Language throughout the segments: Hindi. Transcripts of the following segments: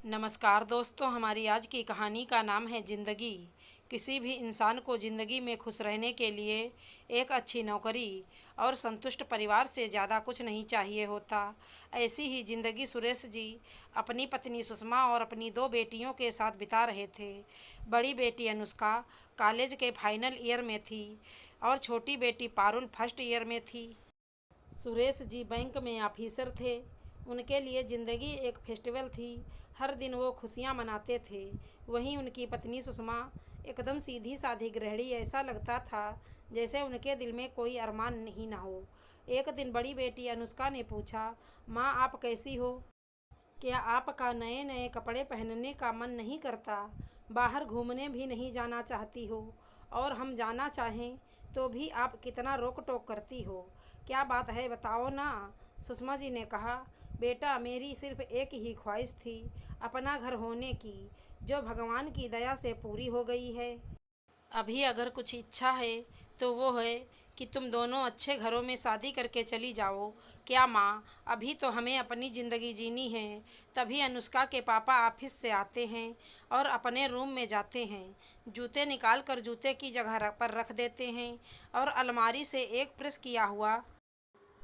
नमस्कार दोस्तों, हमारी आज की कहानी का नाम है ज़िंदगी। किसी भी इंसान को ज़िंदगी में खुश रहने के लिए एक अच्छी नौकरी और संतुष्ट परिवार से ज़्यादा कुछ नहीं चाहिए होता। ऐसी ही ज़िंदगी सुरेश जी अपनी पत्नी सुषमा और अपनी दो बेटियों के साथ बिता रहे थे। बड़ी बेटी अनुष्का कॉलेज के फाइनल ईयर में थी और छोटी बेटी पारुल फर्स्ट ईयर में थी। सुरेश जी बैंक में ऑफिसर थे। उनके लिए ज़िंदगी एक फेस्टिवल थी। हर दिन वो खुशियाँ मनाते थे। वहीं उनकी पत्नी सुषमा एकदम सीधी साधी गृहिणी। ऐसा लगता था जैसे उनके दिल में कोई अरमान ही ना हो। एक दिन बड़ी बेटी अनुष्का ने पूछा, माँ आप कैसी हो? क्या आपका नए नए कपड़े पहनने का मन नहीं करता? बाहर घूमने भी नहीं जाना चाहती हो? और हम जाना चाहें तो भी आप कितना रोक टोक करती हो। क्या बात है बताओ ना। सुषमा जी ने कहा, बेटा मेरी सिर्फ एक ही ख्वाहिश थी, अपना घर होने की, जो भगवान की दया से पूरी हो गई है। अभी अगर कुछ इच्छा है तो वो है कि तुम दोनों अच्छे घरों में शादी करके चली जाओ। क्या माँ, अभी तो हमें अपनी ज़िंदगी जीनी है। तभी अनुष्का के पापा ऑफिस से आते हैं और अपने रूम में जाते हैं। जूते निकाल कर जूते की जगह पर रख देते हैं और अलमारी से एक प्रेस किया हुआ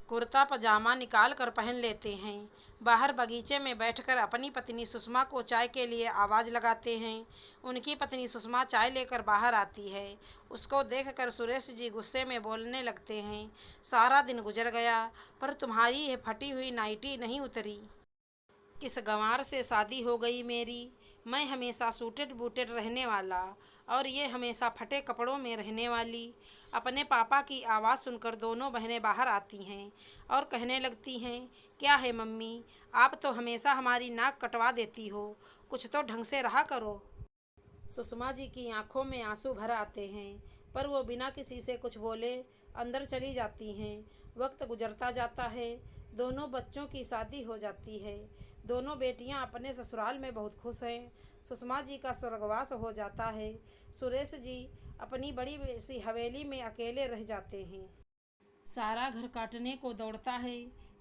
कुर्ता पजामा निकाल कर पहन लेते हैं। बाहर बगीचे में बैठकर अपनी पत्नी सुषमा को चाय के लिए आवाज़ लगाते हैं। उनकी पत्नी सुषमा चाय लेकर बाहर आती है। उसको देखकर सुरेश जी गुस्से में बोलने लगते हैं, सारा दिन गुजर गया पर तुम्हारी ये फटी हुई नाइटी नहीं उतरी। किस गंवार से शादी हो गई मेरी। मैं हमेशा सूटेड बूटेड रहने वाला और ये हमेशा फटे कपड़ों में रहने वाली। अपने पापा की आवाज़ सुनकर दोनों बहनें बाहर आती हैं और कहने लगती हैं, क्या है मम्मी, आप तो हमेशा हमारी नाक कटवा देती हो, कुछ तो ढंग से रहा करो। सुषमा जी की आंखों में आंसू भर आते हैं पर वो बिना किसी से कुछ बोले अंदर चली जाती हैं। वक्त गुजरता जाता है। दोनों बच्चों की शादी हो जाती है। दोनों बेटियां अपने ससुराल में बहुत खुश हैं। सुषमा जी का स्वर्गवास हो जाता है। सुरेश जी अपनी बड़ी सी हवेली में अकेले रह जाते हैं। सारा घर काटने को दौड़ता है।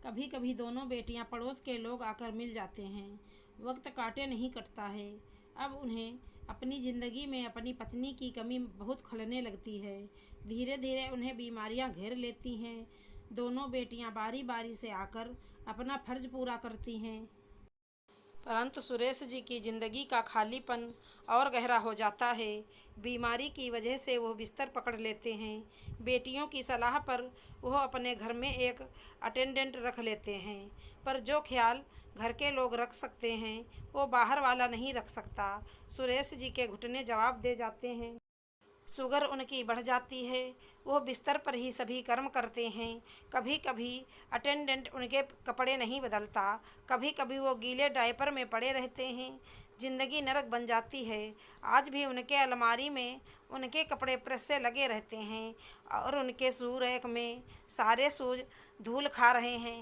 कभी कभी दोनों बेटियां पड़ोस के लोग आकर मिल जाते हैं। वक्त काटे नहीं कटता है। अब उन्हें अपनी ज़िंदगी में अपनी पत्नी की कमी बहुत खलने लगती है। धीरे धीरे उन्हें बीमारियां घेर लेती हैं। दोनों बेटियां बारी बारी से आकर अपना फर्ज पूरा करती हैं, परंतु सुरेश जी की ज़िंदगी का खालीपन और गहरा हो जाता है। बीमारी की वजह से वो बिस्तर पकड़ लेते हैं। बेटियों की सलाह पर वो अपने घर में एक अटेंडेंट रख लेते हैं, पर जो ख्याल घर के लोग रख सकते हैं वो बाहर वाला नहीं रख सकता। सुरेश जी के घुटने जवाब दे जाते हैं। शुगर उनकी बढ़ जाती है। वो बिस्तर पर ही सभी कर्म करते हैं। कभी कभी अटेंडेंट उनके कपड़े नहीं बदलता। कभी कभी वो गीले डायपर में पड़े रहते हैं। ज़िंदगी नरक बन जाती है। आज भी उनके अलमारी में उनके कपड़े प्रेस से लगे रहते हैं और उनके शू रैक में सारे शूज धूल खा रहे हैं।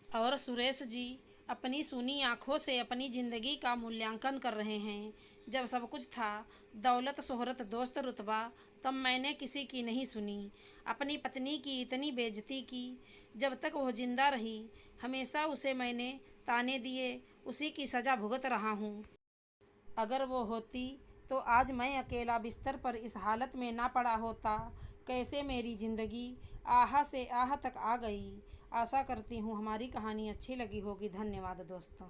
और सुरेश जी अपनी सूनी आँखों से अपनी ज़िंदगी का मूल्यांकन कर रहे हैं। जब सब कुछ था, दौलत शोहरत दोस्त रुतबा, तब मैंने किसी की नहीं सुनी। अपनी पत्नी की इतनी बेइज्जती की। जब तक वो जिंदा रही हमेशा उसे मैंने ताने दिए, उसी की सज़ा भुगत रहा हूँ। अगर वो होती तो आज मैं अकेला बिस्तर पर इस हालत में ना पड़ा होता। कैसे मेरी ज़िंदगी आहा से आह तक आ गई। आशा करती हूँ हमारी कहानी अच्छी लगी होगी। धन्यवाद दोस्तों।